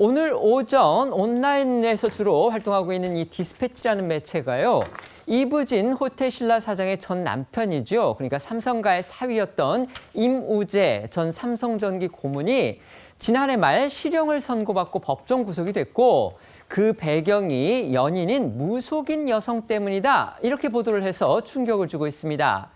오늘 오전 온라인에서 주로 활동하고 있는 이 디스패치라는 매체가요. 이부진 호텔신라 사장의 전 남편이죠. 그러니까 삼성가의 사위였던 임우재 전 삼성전기 고문이 지난해 말 실형을 선고받고 법정 구속이 됐고 그 배경이 연인인 무속인 여성 때문이다. 이렇게 보도를 해서 충격을 주고 있습니다.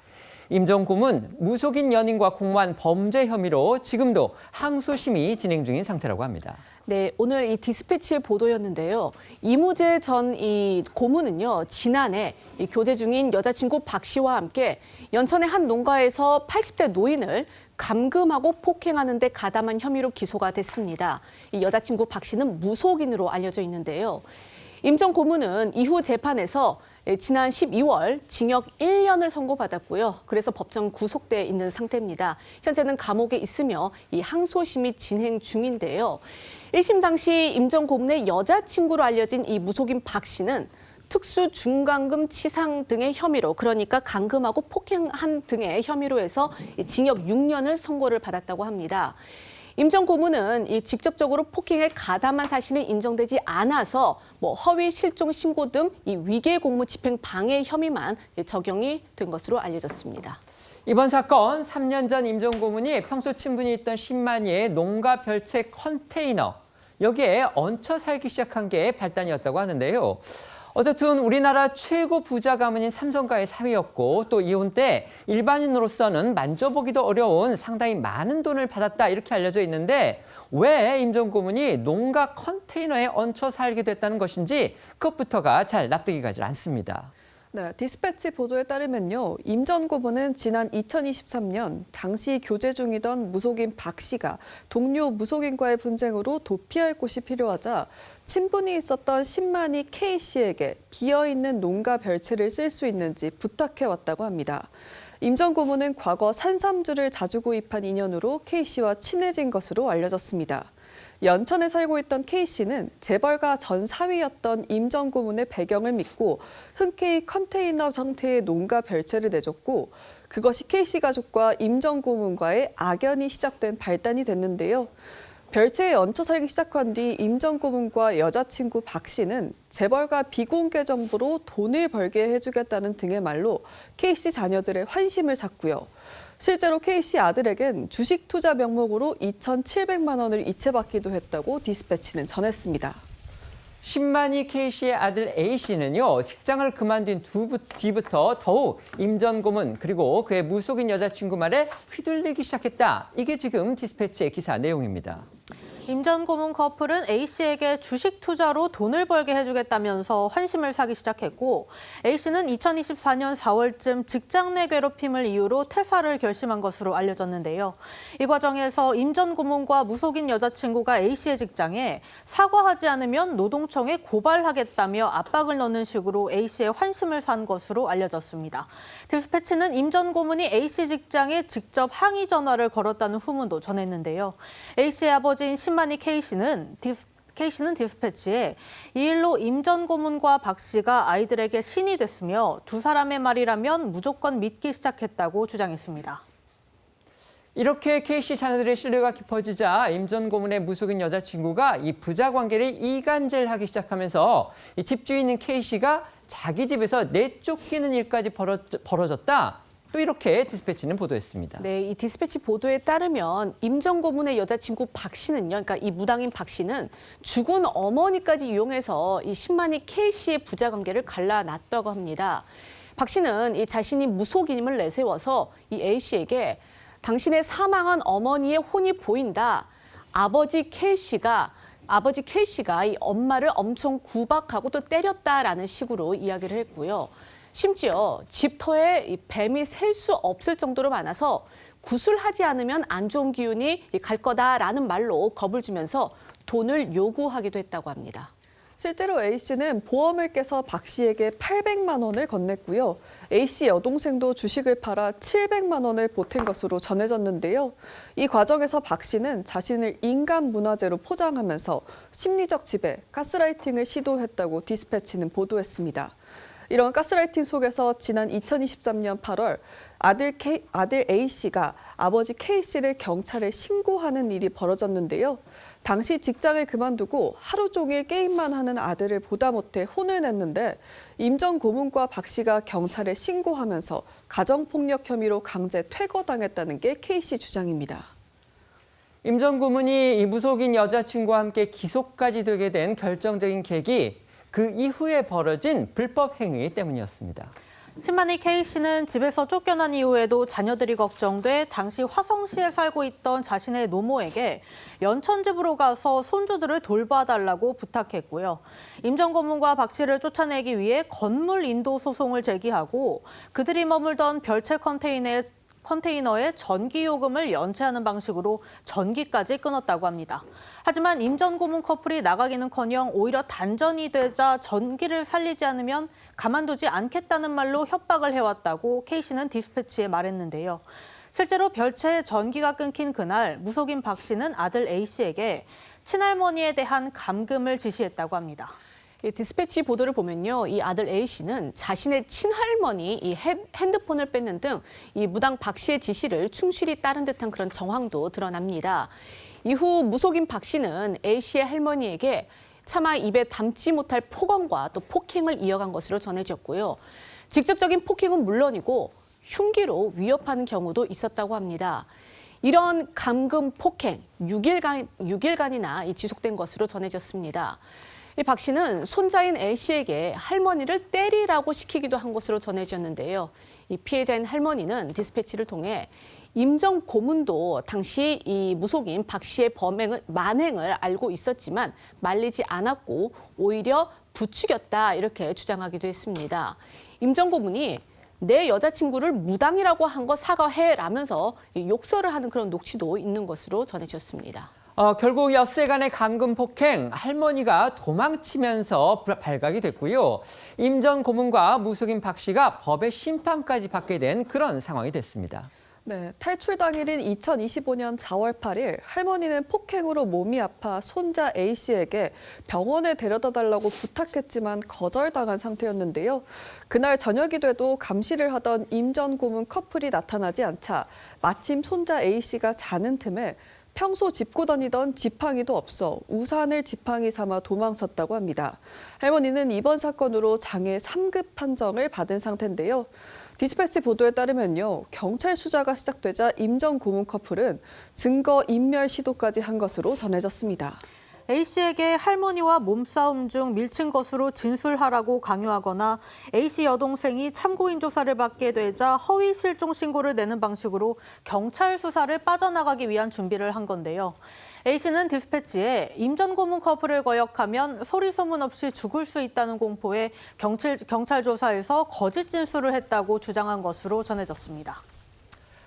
임 전 고문 무속인 연인과 공모한 범죄 혐의로 지금도 항소심이 진행 중인 상태라고 합니다. 네, 오늘 이 디스패치의 보도였는데요. 이무재 전 이 고문은요, 지난해 이 교제 중인 여자친구 박 씨와 함께 연천의 한 농가에서 80대 노인을 감금하고 폭행하는 데 가담한 혐의로 기소가 됐습니다. 이 여자친구 박 씨는 무속인으로 알려져 있는데요. 임 전 고문은 이후 재판에서 지난 12월 징역 1년을 선고받았고요. 그래서 법정 구속돼 있는 상태입니다. 현재는 감옥에 있으며 이 항소심이 진행 중인데요. 1심 당시 임 전 고문의 여자친구로 알려진 이 무속인 박 씨는 특수 중간금 치상 등의 혐의로, 그러니까 감금하고 폭행한 등의 혐의로 해서 징역 6년을 선고를 받았다고 합니다. 임 전 고문은 이 직접적으로 폭행에 가담한 사실이 인정되지 않아서 허위 실종 신고 등 이 위계 공무 집행 방해 혐의만 적용이 된 것으로 알려졌습니다. 이번 사건 3년 전 임 전 고문이 평소 친분이 있던 10만이의 농가 별채 컨테이너 여기에 얹혀 살기 시작한 게 발단이었다고 하는데요. 어쨌든 우리나라 최고 부자 가문인 삼성가의 사위였고 또 이혼 때 일반인으로서는 만져보기도 어려운 상당히 많은 돈을 받았다 이렇게 알려져 있는데 왜 임 전 고문이 농가 컨테이너에 얹혀 살게 됐다는 것인지 그것부터가 잘 납득이 가지 않습니다. 네, 디스패치 보도에 따르면요. 임 전 고문은 지난 2023년 당시 교제 중이던 무속인 박 씨가 동료 무속인과의 분쟁으로 도피할 곳이 필요하자 친분이 있었던 10만이 K 씨에게 비어있는 농가 별채를 쓸 수 있는지 부탁해왔다고 합니다. 임 전 고문은 과거 산삼주를 자주 구입한 인연으로 K 씨와 친해진 것으로 알려졌습니다. 연천에 살고 있던 K 씨는 재벌가 전 사위였던 임 전 고문의 배경을 믿고 흔쾌히 컨테이너 형태의 농가 별채를 내줬고 그것이 K 씨 가족과 임 전 고문과의 악연이 시작된 발단이 됐는데요. 별채에 얹혀 살기 시작한 뒤 임 전 고문과 여자친구 박 씨는 재벌가 비공개 정보로 돈을 벌게 해주겠다는 등의 말로 K 씨 자녀들의 환심을 샀고요. 실제로 K 씨 아들에겐 주식 투자 명목으로 2,700만 원을 이체받기도 했다고 디스패치는 전했습니다. 10만이 K 씨의 아들 A 씨는요, 직장을 그만둔 뒤부터 더욱 임 전 고문 그리고 그의 무속인 여자친구 말에 휘둘리기 시작했다. 이게 지금 디스패치의 기사 내용입니다. 임 전 고문 커플은 A 씨에게 주식 투자로 돈을 벌게 해주겠다면서 환심을 사기 시작했고 A 씨는 2024년 4월쯤 직장 내 괴롭힘을 이유로 퇴사를 결심한 것으로 알려졌는데요. 이 과정에서 임 전 고문과 무속인 여자친구가 A 씨의 직장에 사과하지 않으면 노동청에 고발하겠다며 압박을 넣는 식으로 A 씨의 환심을 산 것으로 알려졌습니다. 디스패치는 임 전 고문이 A 씨 직장에 직접 항의 전화를 걸었다는 후문도 전했는데요. A 씨의 아버지인 신만이 K 씨는 디스패치에 이 일로 임 전 고문과 박 씨가 아이들에게 신이 됐으며 두 사람의 말이라면 무조건 믿기 시작했다고 주장했습니다. 이렇게 K 씨 자녀들의 신뢰가 깊어지자 임 전 고문의 무속인 여자친구가 이 부자 관계를 이간질하기 시작하면서 이 집주인인 K 씨가 자기 집에서 내쫓기는 일까지 벌어졌다. 또 이렇게 디스패치는 보도했습니다. 네, 이 디스패치 보도에 따르면 임 전 고문의 여자친구 박 씨는요, 그러니까 이 무당인 박 씨는 죽은 어머니까지 이용해서 이 10만이 K 씨의 부자 관계를 갈라놨다고 합니다. 박 씨는 이 자신이 무속인임을 내세워서 이 A 씨에게 당신의 사망한 어머니의 혼이 보인다. 아버지 K 씨가 이 엄마를 엄청 구박하고 또 때렸다라는 식으로 이야기를 했고요. 심지어 집터에 이 뱀이 셀 수 없을 정도로 많아서 구술하지 않으면 안 좋은 기운이 갈 거다라는 말로 겁을 주면서 돈을 요구하기도 했다고 합니다. 실제로 A 씨는 보험을 깨서 박 씨에게 800만 원을 건넸고요. A 씨 여동생도 주식을 팔아 700만 원을 보탠 것으로 전해졌는데요. 이 과정에서 박 씨는 자신을 인간 문화재로 포장하면서 심리적 지배, 가스라이팅을 시도했다고 디스패치는 보도했습니다. 이런 가스라이팅 속에서 지난 2023년 8월 아들 A 씨가 아버지 K 씨를 경찰에 신고하는 일이 벌어졌는데요. 당시 직장을 그만두고 하루 종일 게임만 하는 아들을 보다 못해 혼을 냈는데 임 전 고문과 박 씨가 경찰에 신고하면서 가정폭력 혐의로 강제 퇴거당했다는 게 K씨 주장입니다. 임 전 고문이 이 무속인 여자친구와 함께 기소까지 되게 된 결정적인 계기, 그 이후에 벌어진 불법 행위 때문이었습니다. 신만희 K씨는 집에서 쫓겨난 이후에도 자녀들이 걱정돼 당시 화성시에 살고 있던 자신의 노모에게 연천집으로 가서 손주들을 돌봐달라고 부탁했고요. 임 전 고문과 박 씨를 쫓아내기 위해 건물 인도 소송을 제기하고 그들이 머물던 별채 컨테이너에 전기요금을 연체하는 방식으로 전기까지 끊었다고 합니다. 하지만 임 전 고문 커플이 나가기는커녕 오히려 단전이 되자 전기를 살리지 않으면 가만두지 않겠다는 말로 협박을 해왔다고 K씨는 디스패치에 말했는데요. 실제로 별채 전기가 끊긴 그날 무속인 박 씨는 아들 A씨에게 친할머니에 대한 감금을 지시했다고 합니다. 디스패치 보도를 보면요, 이 아들 A씨는 자신의 친할머니 이 핸드폰을 뺏는 등 이 무당 박 씨의 지시를 충실히 따른 듯한 그런 정황도 드러납니다. 이후 무속인 박 씨는 A씨의 할머니에게 차마 입에 담지 못할 폭언과 또 폭행을 이어간 것으로 전해졌고요. 직접적인 폭행은 물론이고 흉기로 위협하는 경우도 있었다고 합니다. 이런 감금 폭행 6일간이나 지속된 것으로 전해졌습니다. 박 씨는 손자인 A씨에게 할머니를 때리라고 시키기도 한 것으로 전해졌는데요. 이 피해자인 할머니는 디스패치를 통해 임 전 고문도 당시 이 무속인 박 씨의 만행을 알고 있었지만 말리지 않았고 오히려 부추겼다 이렇게 주장하기도 했습니다. 임 전 고문이 내 여자친구를 무당이라고 한 거 사과해라면서 욕설을 하는 그런 녹취도 있는 것으로 전해졌습니다. 결국 엿새간의 감금 폭행, 할머니가 도망치면서 발각이 됐고요. 임 전 고문과 무속인 박 씨가 법의 심판까지 받게 된 그런 상황이 됐습니다. 네, 탈출 당일인 2025년 4월 8일 할머니는 폭행으로 몸이 아파 손자 A씨에게 병원에 데려다 달라고 부탁했지만 거절당한 상태였는데요. 그날 저녁이 돼도 감시를 하던 임 전 고문 커플이 나타나지 않자 마침 손자 A씨가 자는 틈에 평소 짚고 다니던 지팡이도 없어 우산을 지팡이 삼아 도망쳤다고 합니다. 할머니는 이번 사건으로 장애 3급 판정을 받은 상태인데요. 디스패치 보도에 따르면요, 경찰 수사가 시작되자 임 전 고문 커플은 증거 인멸 시도까지 한 것으로 전해졌습니다. A씨에게 할머니와 몸싸움 중 밀친 것으로 진술하라고 강요하거나 A씨 여동생이 참고인 조사를 받게 되자 허위 실종 신고를 내는 방식으로 경찰 수사를 빠져나가기 위한 준비를 한 건데요. A씨는 디스패치에 임 전 고문 커플을 거역하면 소리 소문 없이 죽을 수 있다는 공포에 경찰 조사에서 거짓 진술을 했다고 주장한 것으로 전해졌습니다.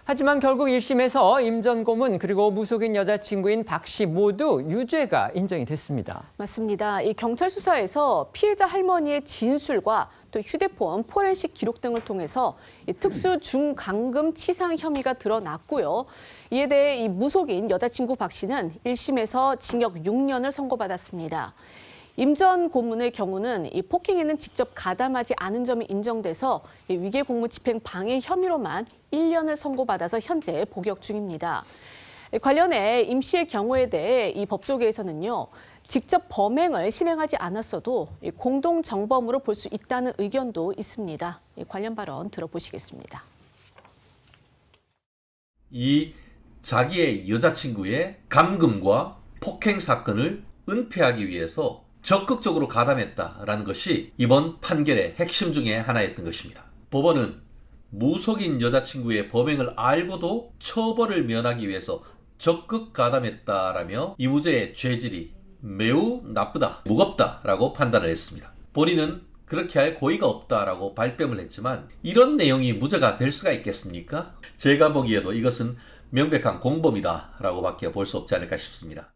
하지만 결국 1심에서 임 전 고문 그리고 무속인 여자친구인 박 씨 모두 유죄가 인정이 됐습니다. 맞습니다. 이 경찰 수사에서 피해자 할머니의 진술과 또 휴대폰, 포렌식 기록 등을 통해서 특수 중강금 치상 혐의가 드러났고요. 이에 대해 이 무속인 여자친구 박 씨는 1심에서 징역 6년을 선고받았습니다. 임 전 고문의 경우는 이 폭행에는 직접 가담하지 않은 점이 인정돼서 위계 공무 집행 방해 혐의로만 1년을 선고받아서 현재 복역 중입니다. 관련해 임 씨의 경우에 대해 이 법조계에서는요, 직접 범행을 실행하지 않았어도 공동 정범으로 볼 수 있다는 의견도 있습니다. 관련 발언 들어보시겠습니다. 이 자기의 여자친구의 감금과 폭행 사건을 은폐하기 위해서 적극적으로 가담했다라는 것이 이번 판결의 핵심 중에 하나였던 것입니다. 법원은 무속인 여자친구의 범행을 알고도 처벌을 면하기 위해서 적극 가담했다라며 이 무죄의 죄질이 매우 나쁘다, 무겁다라고 판단을 했습니다. 본인은 그렇게 할 고의가 없다라고 발뺌을 했지만 이런 내용이 무죄가 될 수가 있겠습니까? 제가 보기에도 이것은 명백한 공범이다라고 밖에 볼 수 없지 않을까 싶습니다.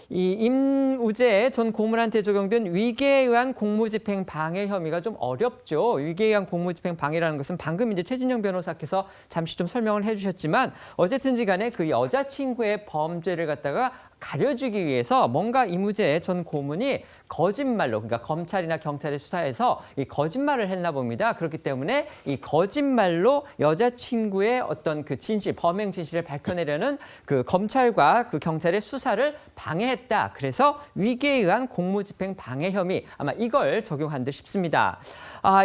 이 임우재 전 고문한테 적용된 위계에 의한 공무집행 방해 혐의가 좀 어렵죠. 위계에 의한 공무집행 방해라는 것은 방금 이제 최진영 변호사께서 잠시 좀 설명을 해주셨지만 어쨌든지 간에 그 여자친구의 범죄를 갖다가 가려주기 위해서 뭔가 이무재 전 고문이 거짓말로, 그러니까 검찰이나 경찰의 수사에서 이 거짓말을 했나 봅니다. 그렇기 때문에 이 거짓말로 여자친구의 어떤 그 진실, 범행 진실을 밝혀내려는 그 검찰과 그 경찰의 수사를 방해했다. 그래서 위계에 의한 공무집행 방해 혐의, 아마 이걸 적용한 듯 싶습니다.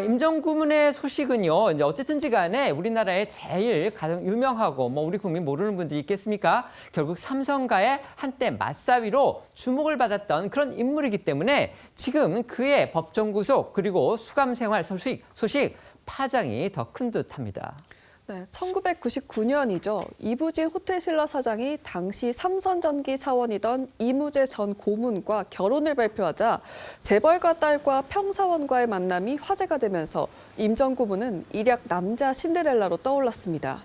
임 전 고문의 소식은요, 이제 어쨌든지 간에 우리나라의 제일 가장 유명하고 뭐 우리 국민 모르는 분들이 있겠습니까? 결국 삼성가의 한때 맞사위로 주목을 받았던 그런 인물이기 때문에 지금 그의 법정 구속 그리고 수감 생활 소식 파장이 더 큰 듯합니다. 네, 1999년이죠. 이부진 호텔신라 사장이 당시 삼성전기 사원이던 이무재 전 고문과 결혼을 발표하자 재벌가 딸과 평사원과의 만남이 화제가 되면서 임 전 고문은 일약 남자 신데렐라로 떠올랐습니다.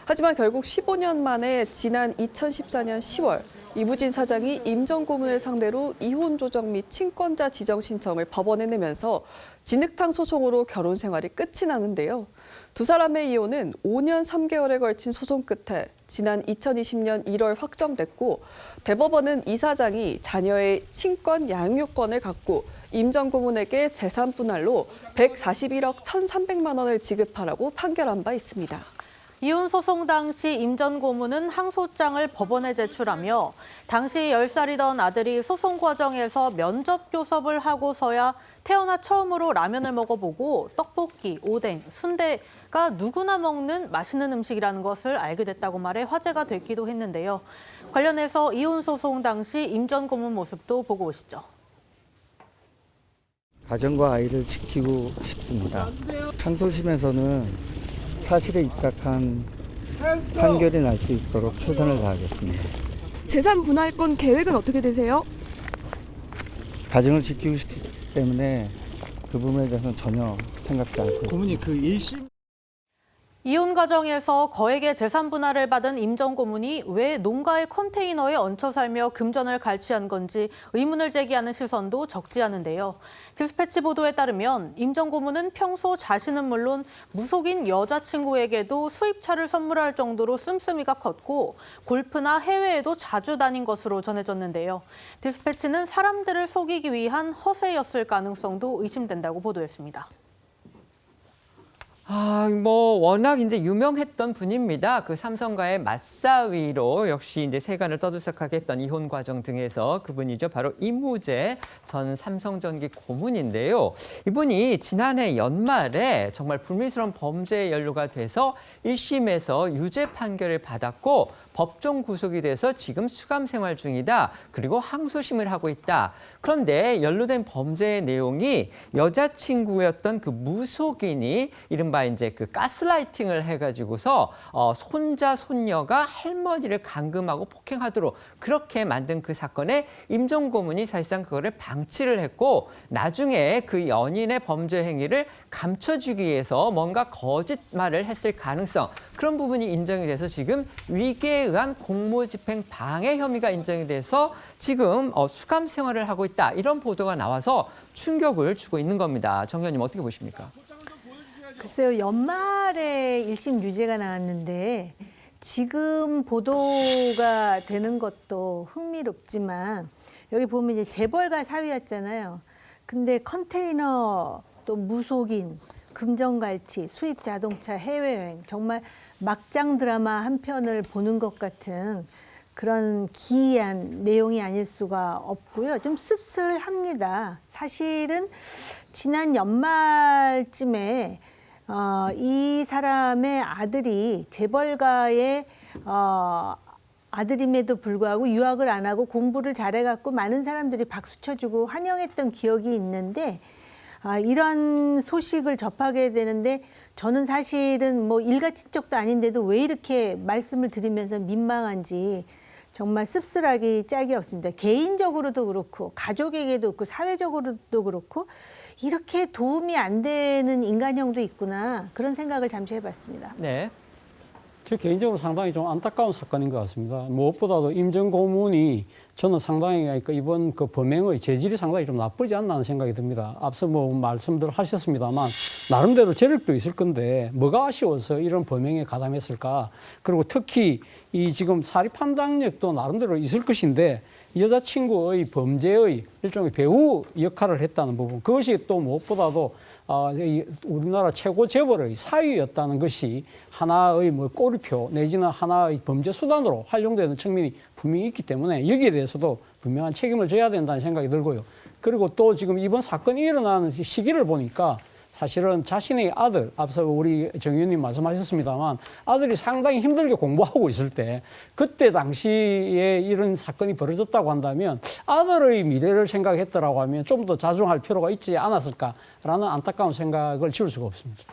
하지만 결국 15년 만에 지난 2014년 10월 이부진 사장이 임 전 고문을 상대로 이혼 조정 및 친권자 지정 신청을 법원에 내면서 진흙탕 소송으로 결혼 생활이 끝이 나는데요. 두 사람의 이혼은 5년 3개월에 걸친 소송 끝에 지난 2020년 1월 확정됐고 대법원은 이 사장이 자녀의 친권 양육권을 갖고 임 전 고문에게 재산 분할로 141억 1,300만 원을 지급하라고 판결한 바 있습니다. 이혼 소송 당시 임 전 고문은 항소장을 법원에 제출하며 당시 10살이던 아들이 소송 과정에서 면접 교섭을 하고서야 태어나 처음으로 라면을 먹어보고 떡볶이, 오뎅, 순대가 누구나 먹는 맛있는 음식이라는 것을 알게 됐다고 말해 화제가 됐기도 했는데요. 관련해서 이혼 소송 당시 임 전 고문 모습도 보고 오시죠. 가정과 아이를 지키고 싶습니다. 항소심에서는 사실에 입각한 판결이 날 수 있도록 최선을 다하겠습니다. 재산 분할권 계획은 어떻게 되세요? 가정을 지키고 싶기 때문에 그 부분에 대해서는 전혀 생각지 않고 있습니다. 고문이 그 1심 이혼 과정에서 거액의 재산 분할을 받은 임 전 고문이 왜 농가의 컨테이너에 얹혀 살며 금전을 갈취한 건지 의문을 제기하는 시선도 적지 않은데요. 디스패치 보도에 따르면 임 전 고문은 평소 자신은 물론 무속인 여자친구에게도 수입차를 선물할 정도로 씀씀이가 컸고 골프나 해외에도 자주 다닌 것으로 전해졌는데요. 디스패치는 사람들을 속이기 위한 허세였을 가능성도 의심된다고 보도했습니다. 워낙 이제 유명했던 분입니다. 그 삼성과의 맞사위로 역시 이제 세간을 떠들썩하게 했던 이혼 과정 등에서 그분이죠. 바로 이무재 전 삼성전기 고문인데요. 이분이 지난해 연말에 정말 불미스러운 범죄에 연루가 돼서 1심에서 유죄 판결을 받았고 법정 구속이 돼서 지금 수감 생활 중이다. 그리고 항소심을 하고 있다. 그런데 연루된 범죄의 내용이 여자친구였던 그 무속인이 이른바 이제 그 가스라이팅을 해가지고서 손자, 손녀가 할머니를 감금하고 폭행하도록 그렇게 만든 그 사건에 임 전 고문이 사실상 그거를 방치를 했고 나중에 그 연인의 범죄 행위를 감춰주기 위해서 뭔가 거짓말을 했을 가능성 그런 부분이 인정이 돼서 지금 위계에 의한 공무집행 방해 혐의가 인정이 돼서 지금 수감 생활을 하고 있다. 이런 보도가 나와서 충격을 주고 있는 겁니다. 정 의원님 어떻게 보십니까? 글쎄요. 연말에 1심 유죄가 나왔는데 지금 보도가 되는 것도 흥미롭지만 여기 보면 이제 재벌가 사위였잖아요. 근데 컨테이너 또 무속인, 금전갈취, 수입 자동차, 해외여행 정말 막장 드라마 한 편을 보는 것 같은 그런 기이한 내용이 아닐 수가 없고요. 좀 씁쓸합니다. 사실은 지난 연말쯤에 이 사람의 아들이 재벌가의 아들임에도 불구하고 유학을 안 하고 공부를 잘해갖고 많은 사람들이 박수 쳐주고 환영했던 기억이 있는데 이런 소식을 접하게 되는데 저는 사실은 뭐 일가 친척도 아닌데도 왜 이렇게 말씀을 드리면서 민망한지 정말 씁쓸하기 짝이 없습니다. 개인적으로도 그렇고 가족에게도 그렇고 사회적으로도 그렇고 이렇게 도움이 안 되는 인간형도 있구나 그런 생각을 잠시 해봤습니다. 네. 저 개인적으로 상당히 좀 안타까운 사건인 것 같습니다. 무엇보다도 임 전 고문이 저는 상당히 이번 그 범행의 재질이 상당히 좀 나쁘지 않나 하는 생각이 듭니다. 앞서 뭐 말씀들 하셨습니다만 나름대로 재력도 있을 건데 뭐가 아쉬워서 이런 범행에 가담했을까? 그리고 특히 이 지금 사리 판단력도 나름대로 있을 것인데 여자친구의 범죄의 일종의 배우 역할을 했다는 부분, 그것이 또 무엇보다도 우리나라 최고 재벌의 사위였다는 것이 하나의 뭐 꼬리표 내지는 하나의 범죄 수단으로 활용되는 측면이 분명히 있기 때문에 여기에 대해서도 분명한 책임을 져야 된다는 생각이 들고요. 그리고 또 지금 이번 사건이 일어나는 시기를 보니까 사실은 자신의 아들, 앞서 우리 정 의원님 말씀하셨습니다만 아들이 상당히 힘들게 공부하고 있을 때 그때 당시에 이런 사건이 벌어졌다고 한다면 아들의 미래를 생각했더라고 하면 좀 더 자중할 필요가 있지 않았을까라는 안타까운 생각을 지울 수가 없습니다.